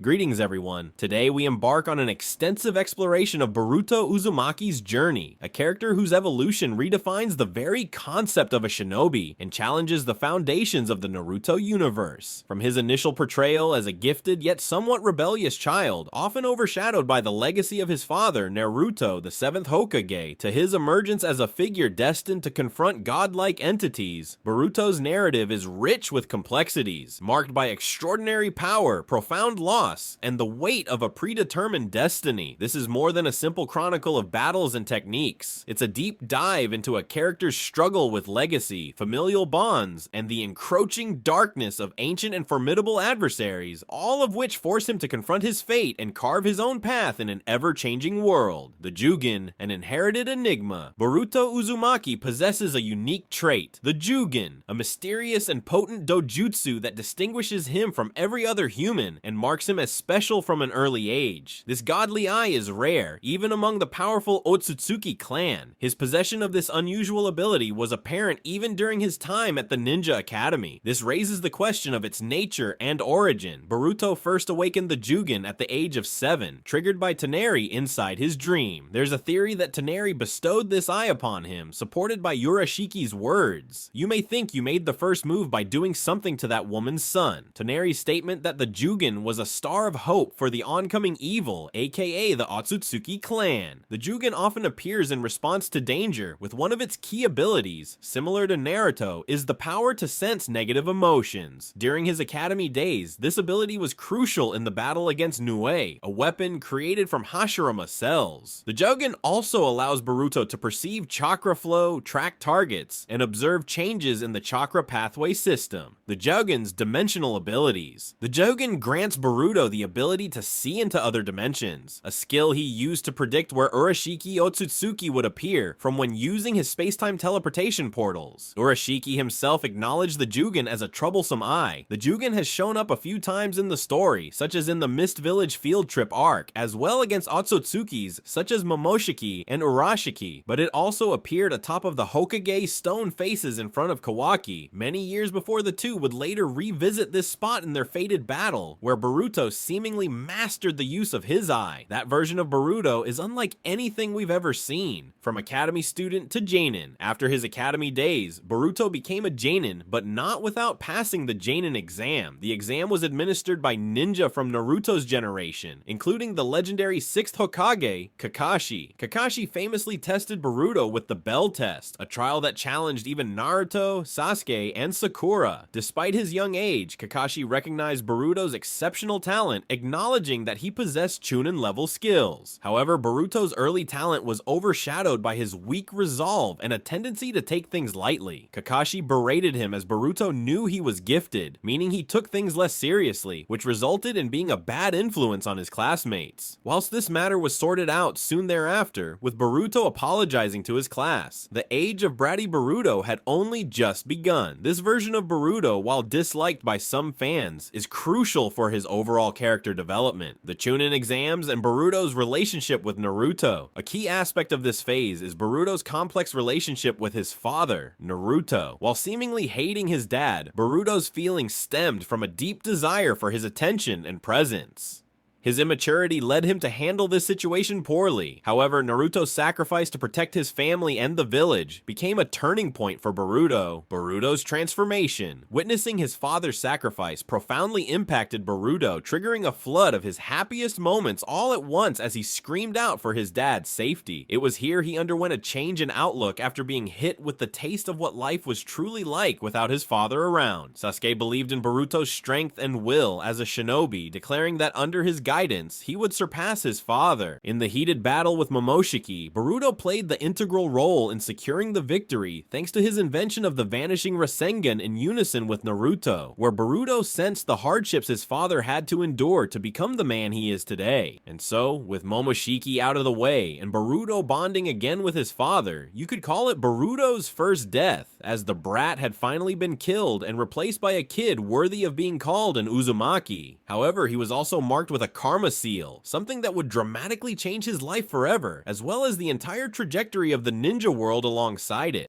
Greetings everyone. Today we embark on an extensive exploration of Boruto Uzumaki's journey, a character whose evolution redefines the very concept of a shinobi and challenges the foundations of the Naruto universe. From his initial portrayal as a gifted yet somewhat rebellious child, often overshadowed by the legacy of his father, Naruto, the 7th Hokage, to his emergence as a figure destined to confront godlike entities, Boruto's narrative is rich with complexities, marked by extraordinary power, profound loss, and the weight of a predetermined destiny. This is more than a simple chronicle of battles and techniques. It's a deep dive into a character's struggle with legacy, familial bonds, and the encroaching darkness of ancient and formidable adversaries, all of which force him to confront his fate and carve his own path in an ever-changing world. The Jougan, an inherited enigma, Boruto Uzumaki possesses a unique trait, the Jougan, a mysterious and potent dojutsu that distinguishes him from every other human and marks him as special from an early age. This godly eye is rare, even among the powerful Ōtsutsuki clan. His possession of this unusual ability was apparent even during his time at the Ninja Academy. This raises the question of its nature and origin. Boruto first awakened the Jougan at the age of 7, triggered by Toneri inside his dream. There's a theory that Toneri bestowed this eye upon him, supported by Urashiki's words. "You may think you made the first move by doing something to that woman's son." Toneri's statement that the Jougan was a star of hope for the oncoming evil, aka the Otsutsuki clan. The Jougan often appears in response to danger, with one of its key abilities, similar to Naruto, is the power to sense negative emotions. During his academy days, this ability was crucial in the battle against Nue, a weapon created from Hashirama cells. The Jougan also allows Boruto to perceive chakra flow, track targets, and observe changes in the chakra pathway system. The Jougan's dimensional abilities. The Jougan grants Boruto the ability to see into other dimensions, a skill he used to predict where Urashiki Ōtsutsuki would appear from when using his space-time teleportation portals. Urashiki himself acknowledged the Jougan as a troublesome eye. The Jougan has shown up a few times in the story, such as in the Mist Village field trip arc, as well against Otsutsukis such as Momoshiki and Urashiki, but it also appeared atop of the Hokage stone faces in front of Kawaki, many years before the two would later revisit this spot in their fated battle, where Boruto seemingly mastered the use of his eye. That version of Boruto is unlike anything we've ever seen. From academy student to Jonin. After his academy days, Boruto became a Jonin, but not without passing the Jonin exam. The exam was administered by ninja from Naruto's generation, including the legendary 6th Hokage, Kakashi. Kakashi famously tested Boruto with the Bell Test, a trial that challenged even Naruto, Sasuke, and Sakura. Despite his young age, Kakashi recognized Boruto's exceptional talent, acknowledging that he possessed Chunin-level skills. However, Boruto's early talent was overshadowed by his weak resolve and a tendency to take things lightly. Kakashi berated him as Boruto knew he was gifted, meaning he took things less seriously, which resulted in being a bad influence on his classmates. Whilst this matter was sorted out soon thereafter, with Boruto apologizing to his class, the age of bratty Boruto had only just begun. This version of Boruto, while disliked by some fans, is crucial for his overall character development. The Chunin exams and Boruto's relationship with Naruto. A key aspect of this phase is Boruto's complex relationship with his father, Naruto. While seemingly hating his dad, Boruto's feelings stemmed from a deep desire for his attention and presence. His immaturity led him to handle this situation poorly. However, Naruto's sacrifice to protect his family and the village became a turning point for Boruto. Boruto's transformation. Witnessing his father's sacrifice profoundly impacted Boruto, triggering a flood of his happiest moments all at once as he screamed out for his dad's safety. It was here he underwent a change in outlook after being hit with the taste of what life was truly like without his father around. Sasuke believed in Boruto's strength and will as a shinobi, declaring that under his guidance, he would surpass his father. In the heated battle with Momoshiki, Boruto played the integral role in securing the victory thanks to his invention of the vanishing Rasengan in unison with Naruto, where Boruto sensed the hardships his father had to endure to become the man he is today. And so, with Momoshiki out of the way and Boruto bonding again with his father, you could call it Boruto's first death, as the brat had finally been killed and replaced by a kid worthy of being called an Uzumaki. However, he was also marked with a karma seal, something that would dramatically change his life forever, as well as the entire trajectory of the ninja world alongside it.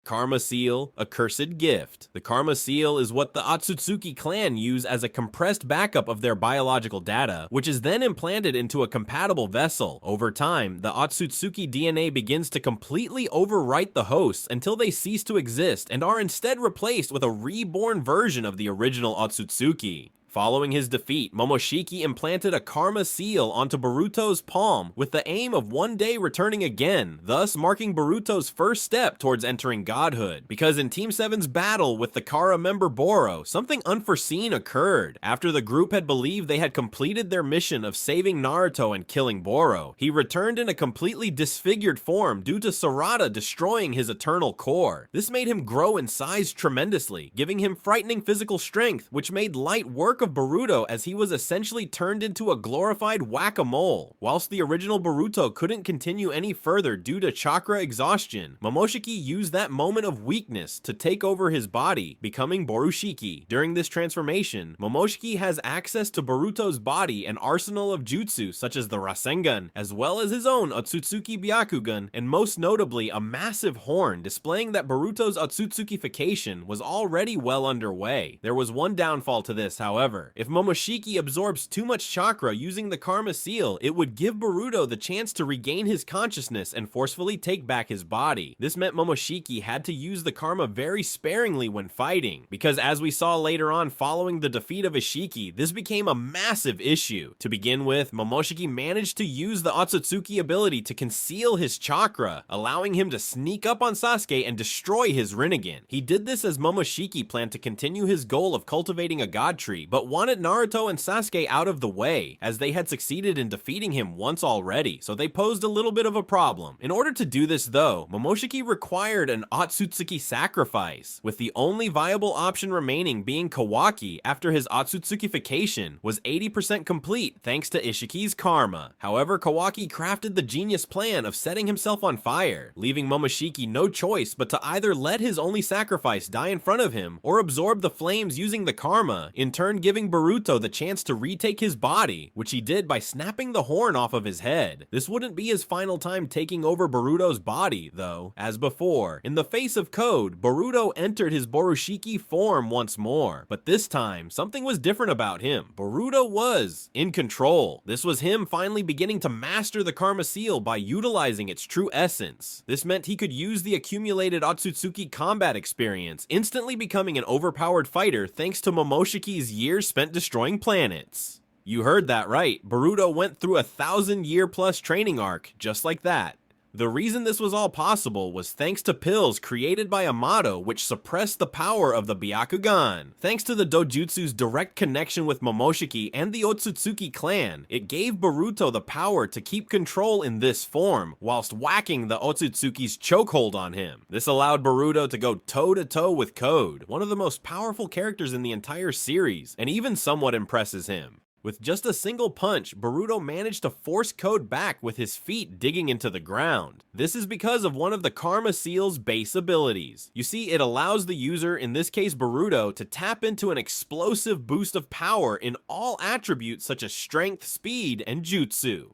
Karma Seal, Accursed Gift. The Karma Seal is what the Ōtsutsuki clan use as a compressed backup of their biological data, which is then implanted into a compatible vessel. Over time, the Ōtsutsuki DNA begins to completely overwrite the hosts until they cease to exist and are instead replaced with a reborn version of the original Ōtsutsuki. Following his defeat, Momoshiki implanted a Karma Seal onto Boruto's palm with the aim of one day returning again, thus marking Boruto's first step towards entering godhood. Because in Team 7's battle with the Kara member Boro, something unforeseen occurred. After the group had believed they had completed their mission of saving Naruto and killing Boro, he returned in a completely disfigured form due to Sarada destroying his eternal core. This made him grow in size tremendously, giving him frightening physical strength, which made light work of Boruto as he was essentially turned into a glorified whack-a-mole. Whilst the original Boruto couldn't continue any further due to chakra exhaustion, Momoshiki used that moment of weakness to take over his body, becoming Borushiki. During this transformation, Momoshiki has access to Boruto's body and arsenal of jutsu such as the Rasengan, as well as his own Ōtsutsuki Byakugan, and most notably a massive horn displaying that Boruto's Otsutsukification was already well underway. There was one downfall to this, however. If Momoshiki absorbs too much chakra using the Karma Seal, it would give Boruto the chance to regain his consciousness and forcefully take back his body. This meant Momoshiki had to use the karma very sparingly when fighting, because as we saw later on following the defeat of Ishiki, this became a massive issue. To begin with, Momoshiki managed to use the Ōtsutsuki ability to conceal his chakra, allowing him to sneak up on Sasuke and destroy his Rinnegan. He did this as Momoshiki planned to continue his goal of cultivating a god tree, but wanted Naruto and Sasuke out of the way, as they had succeeded in defeating him once already, so they posed a little bit of a problem. In order to do this though, Momoshiki required an Ōtsutsuki sacrifice, with the only viable option remaining being Kawaki after his Ōtsutsukification was 80% complete thanks to Ishiki's karma. However, Kawaki crafted the genius plan of setting himself on fire, leaving Momoshiki no choice but to either let his only sacrifice die in front of him or absorb the flames using the karma, in turn giving Boruto the chance to retake his body, which he did by snapping the horn off of his head. This wouldn't be his final time taking over Boruto's body, though. As before, in the face of Code, Boruto entered his Borushiki form once more, but this time, something was different about him. Boruto was in control. This was him finally beginning to master the Karma Seal by utilizing its true essence. This meant he could use the accumulated Ōtsutsuki combat experience, instantly becoming an overpowered fighter thanks to Momoshiki's years spent destroying planets. You heard that right, Boruto went through a 1,000-year-plus training arc, just like that. The reason this was all possible was thanks to pills created by Amato which suppressed the power of the Byakugan. Thanks to the dojutsu's direct connection with Momoshiki and the Ōtsutsuki clan, it gave Boruto the power to keep control in this form, whilst whacking the Ōtsutsuki's chokehold on him. This allowed Boruto to go toe-to-toe with Code, one of the most powerful characters in the entire series, and even somewhat impresses him. With just a single punch, Boruto managed to force Code back with his feet digging into the ground. This is because of one of the Karma Seal's base abilities. You see, it allows the user, in this case Boruto, to tap into an explosive boost of power in all attributes such as strength, speed, and jutsu.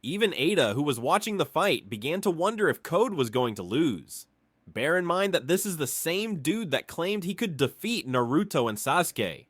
Even Ada, who was watching the fight, began to wonder if Code was going to lose. Bear in mind that this is the same dude that claimed he could defeat Naruto and Sasuke.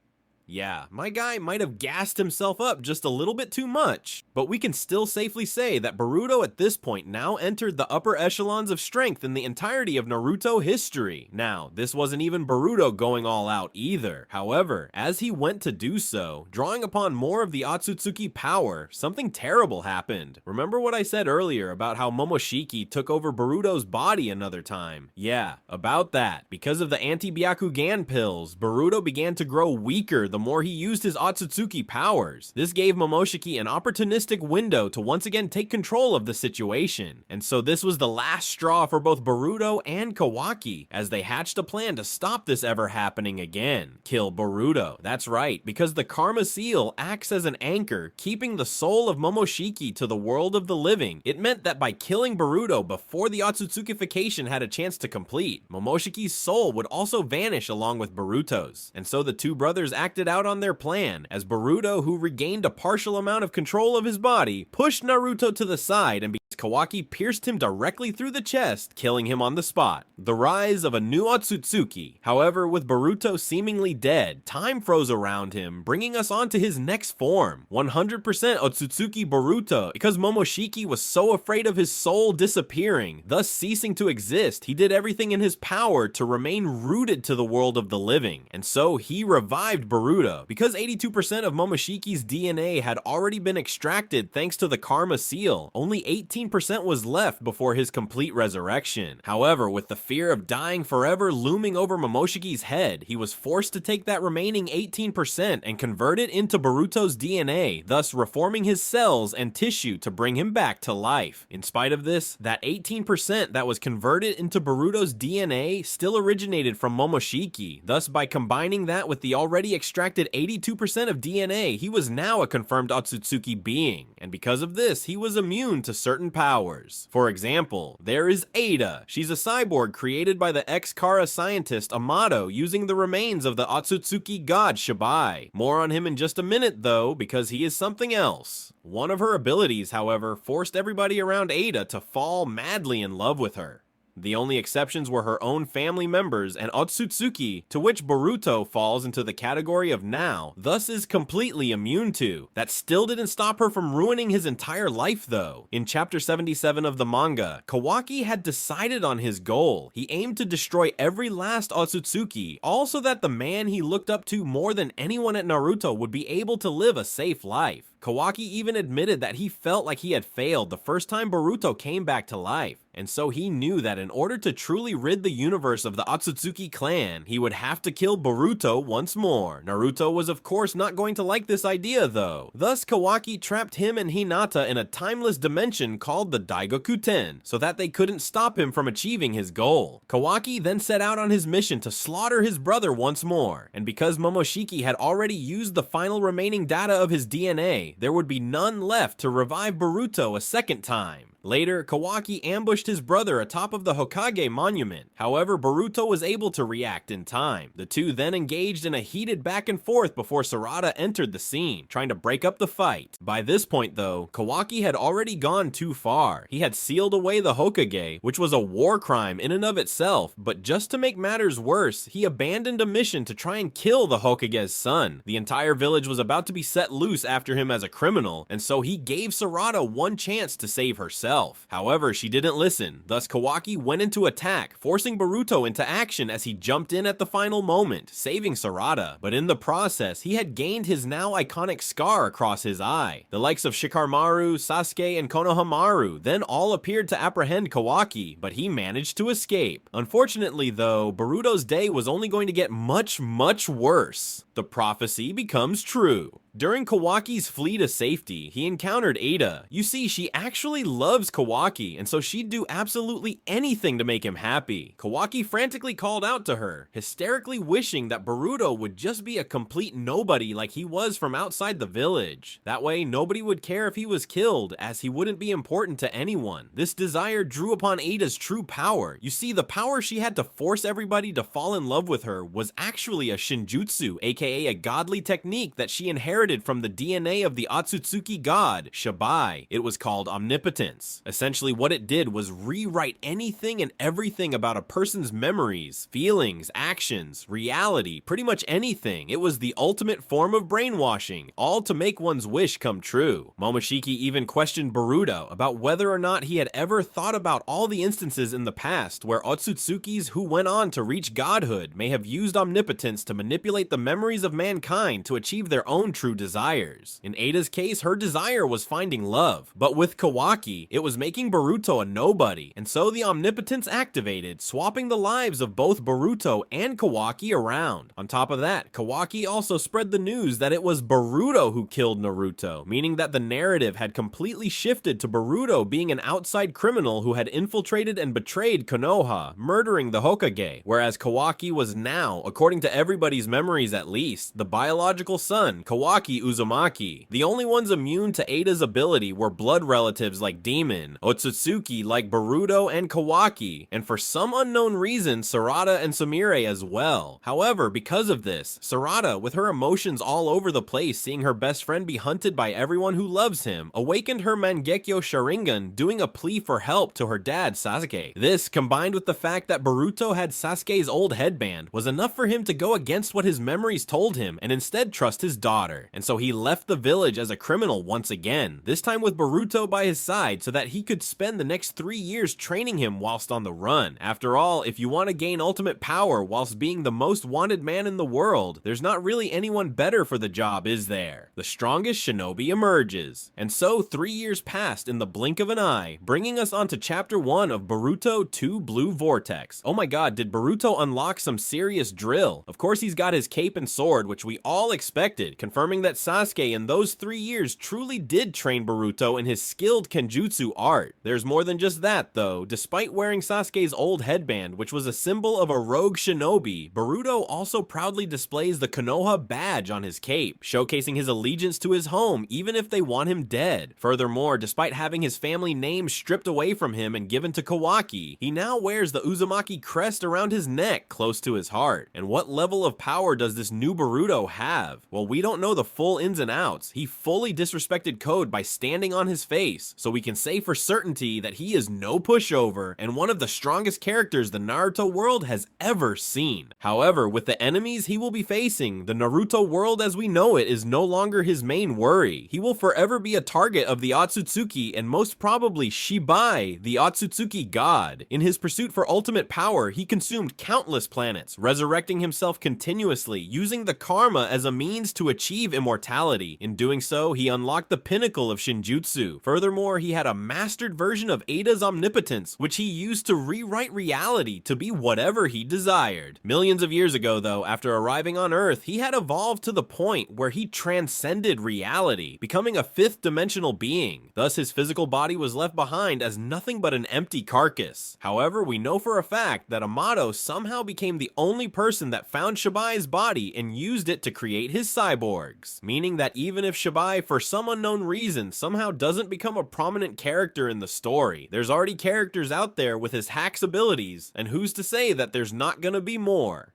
Yeah, my guy might have gassed himself up just a little bit too much, but we can still safely say that Boruto at this point now entered the upper echelons of strength in the entirety of Naruto history. Now, this wasn't even Boruto going all out either. However, as he went to do so, drawing upon more of the Ōtsutsuki power, something terrible happened. Remember what I said earlier about how Momoshiki took over Boruto's body another time? Yeah, about that. Because of the anti-Byakugan pills, Boruto began to grow weaker the more he used his Ōtsutsuki powers. This gave Momoshiki an opportunistic window to once again take control of the situation. And so this was the last straw for both Boruto and Kawaki, as they hatched a plan to stop this ever happening again. Kill Boruto. That's right, because the Karma Seal acts as an anchor, keeping the soul of Momoshiki to the world of the living. It meant that by killing Boruto before the Ōtsutsukification had a chance to complete, Momoshiki's soul would also vanish along with Boruto's. And so the two brothers acted out on their plan, as Boruto, who regained a partial amount of control of his body, pushed Naruto to the side and began Kawaki pierced him directly through the chest, killing him on the spot. The rise of a new Ōtsutsuki. However, with Boruto seemingly dead, time froze around him, bringing us on to his next form, 100% Ōtsutsuki Boruto. Because Momoshiki was so afraid of his soul disappearing, thus ceasing to exist, he did everything in his power to remain rooted to the world of the living, and so he revived Boruto. Because 82% of Momoshiki's DNA had already been extracted thanks to the Karma Seal, only 18% was left before his complete resurrection. However, with the fear of dying forever looming over Momoshiki's head, he was forced to take that remaining 18% and convert it into Boruto's DNA, thus reforming his cells and tissue to bring him back to life. In spite of this, that 18% that was converted into Boruto's DNA still originated from Momoshiki, thus by combining that with the already extracted 82% of DNA, he was now a confirmed Otsutsuki being, and because of this, he was immune to certain powers. For example, there is Ada. She's a cyborg created by the ex-Kara scientist Amato using the remains of the Ōtsutsuki god Shinobi. More on him in just a minute though, because he is something else. One of her abilities, however, forced everybody around Ada to fall madly in love with her. The only exceptions were her own family members and Ōtsutsuki, to which Boruto falls into the category of now, thus is completely immune to. That still didn't stop her from ruining his entire life though. In chapter 77 of the manga, Kawaki had decided on his goal. He aimed to destroy every last Ōtsutsuki, all so that the man he looked up to more than anyone at Naruto would be able to live a safe life. Kawaki even admitted that he felt like he had failed the first time Boruto came back to life, and so he knew that in order to truly rid the universe of the Ōtsutsuki clan, he would have to kill Boruto once more. Naruto was of course not going to like this idea though. Thus Kawaki trapped him and Hinata in a timeless dimension called the Daigokuten, so that they couldn't stop him from achieving his goal. Kawaki then set out on his mission to slaughter his brother once more, and because Momoshiki had already used the final remaining data of his DNA, there would be none left to revive Boruto a second time. Later, Kawaki ambushed his brother atop of the Hokage monument. However, Boruto was able to react in time. The two then engaged in a heated back and forth before Sarada entered the scene, trying to break up the fight. By this point though, Kawaki had already gone too far. He had sealed away the Hokage, which was a war crime in and of itself, but just to make matters worse, he abandoned a mission to try and kill the Hokage's son. The entire village was about to be set loose after him as a criminal, and so he gave Sarada one chance to save herself. However, she didn't listen, thus Kawaki went into attack, forcing Boruto into action as he jumped in at the final moment, saving Sarada. But in the process, he had gained his now iconic scar across his eye. The likes of Shikamaru, Sasuke, and Konohamaru then all appeared to apprehend Kawaki, but he managed to escape. Unfortunately though, Boruto's day was only going to get much worse. The prophecy becomes true. During Kawaki's flee to safety, he encountered Ada. You see, she actually loves Kawaki, and so she'd do absolutely anything to make him happy. Kawaki frantically called out to her, hysterically wishing that Boruto would just be a complete nobody like he was from outside the village. That way, nobody would care if he was killed, as he wouldn't be important to anyone. This desire drew upon Ada's true power. You see, the power she had to force everybody to fall in love with her was actually a shinjutsu, aka a godly technique that she inherited from the DNA of the Ōtsutsuki god, Shinobi. It was called omnipotence. Essentially what it did was rewrite anything and everything about a person's memories, feelings, actions, reality, pretty much anything. It was the ultimate form of brainwashing, all to make one's wish come true. Momoshiki even questioned Boruto about whether or not he had ever thought about all the instances in the past where Ōtsutsukis who went on to reach godhood may have used omnipotence to manipulate the memories of mankind to achieve their own true desires. In Ada's case, her desire was finding love, but with Kawaki, it was making Boruto a nobody, and so the omnipotence activated, swapping the lives of both Boruto and Kawaki around. On top of that, Kawaki also spread the news that it was Boruto who killed Naruto, meaning that the narrative had completely shifted to Boruto being an outside criminal who had infiltrated and betrayed Konoha, murdering the Hokage, whereas Kawaki was now, according to everybody's memories at least, the biological son, Kawaki, Kawaki Uzumaki. The only ones immune to Ada's ability were blood relatives like Demon, Ōtsutsuki like Boruto and Kawaki, and for some unknown reason, Sarada and Sumire as well. However, because of this, Sarada, with her emotions all over the place seeing her best friend be hunted by everyone who loves him, awakened her Mangekyo Sharingan, doing a plea for help to her dad Sasuke. This, combined with the fact that Boruto had Sasuke's old headband, was enough for him to go against what his memories told him and instead trust his daughter. And so he left the village as a criminal once again, this time with Boruto by his side so that he could spend the next 3 years training him whilst on the run. After all, if you want to gain ultimate power whilst being the most wanted man in the world, there's not really anyone better for the job, is there? The strongest shinobi emerges. And so 3 years passed in the blink of an eye, bringing us onto chapter 1 of Boruto 2 Blue Vortex. Oh my god, did Boruto unlock some serious drill? Of course he's got his cape and sword, which we all expected, confirming that Sasuke in those 3 years truly did train Boruto in his skilled kenjutsu art. There's more than just that though. Despite wearing Sasuke's old headband, which was a symbol of a rogue shinobi, Boruto also proudly displays the Konoha badge on his cape, showcasing his allegiance to his home even if they want him dead. Furthermore, despite having his family name stripped away from him and given to Kawaki, he now wears the Uzumaki crest around his neck close to his heart. And what level of power does this new Boruto have? Well, we don't know the full ins and outs. He fully disrespected Code by standing on his face, so we can say for certainty that he is no pushover and one of the strongest characters the Naruto world has ever seen. However, with the enemies he will be facing, the Naruto world as we know it is no longer his main worry. He will forever be a target of the Ōtsutsuki and most probably Shibai, the Ōtsutsuki god. In his pursuit for ultimate power, he consumed countless planets, resurrecting himself continuously, using the karma as a means to achieve immortality. In doing so, he unlocked the pinnacle of Shinjutsu. Furthermore, he had a mastered version of Ada's omnipotence, which he used to rewrite reality to be whatever he desired. Millions of years ago though, after arriving on Earth, he had evolved to the point where he transcended reality, becoming a fifth-dimensional being. Thus, his physical body was left behind as nothing but an empty carcass. However, we know for a fact that Amato somehow became the only person that found Shibai's body and used it to create his cyborgs, meaning that even if Shibai, for some unknown reason, somehow doesn't become a prominent character in the story, there's already characters out there with his hacks abilities, and who's to say that there's not gonna be more?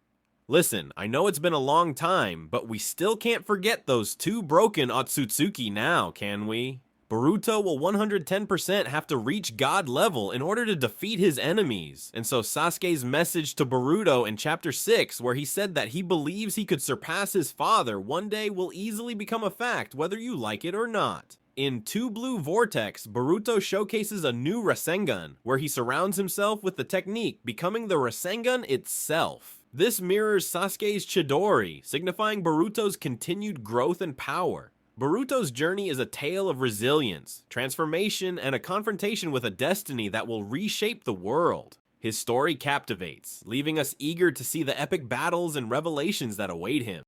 Listen, I know it's been a long time, but we still can't forget those two broken Ōtsutsuki now, can we? Boruto will 110% have to reach God level in order to defeat his enemies, and so Sasuke's message to Boruto in chapter 6, where he said that he believes he could surpass his father one day, will easily become a fact whether you like it or not. In 2 Blue Vortex, Boruto showcases a new Rasengan, where he surrounds himself with the technique, becoming the Rasengan itself. This mirrors Sasuke's Chidori, signifying Boruto's continued growth and power. Boruto's journey is a tale of resilience, transformation, and a confrontation with a destiny that will reshape the world. His story captivates, leaving us eager to see the epic battles and revelations that await him.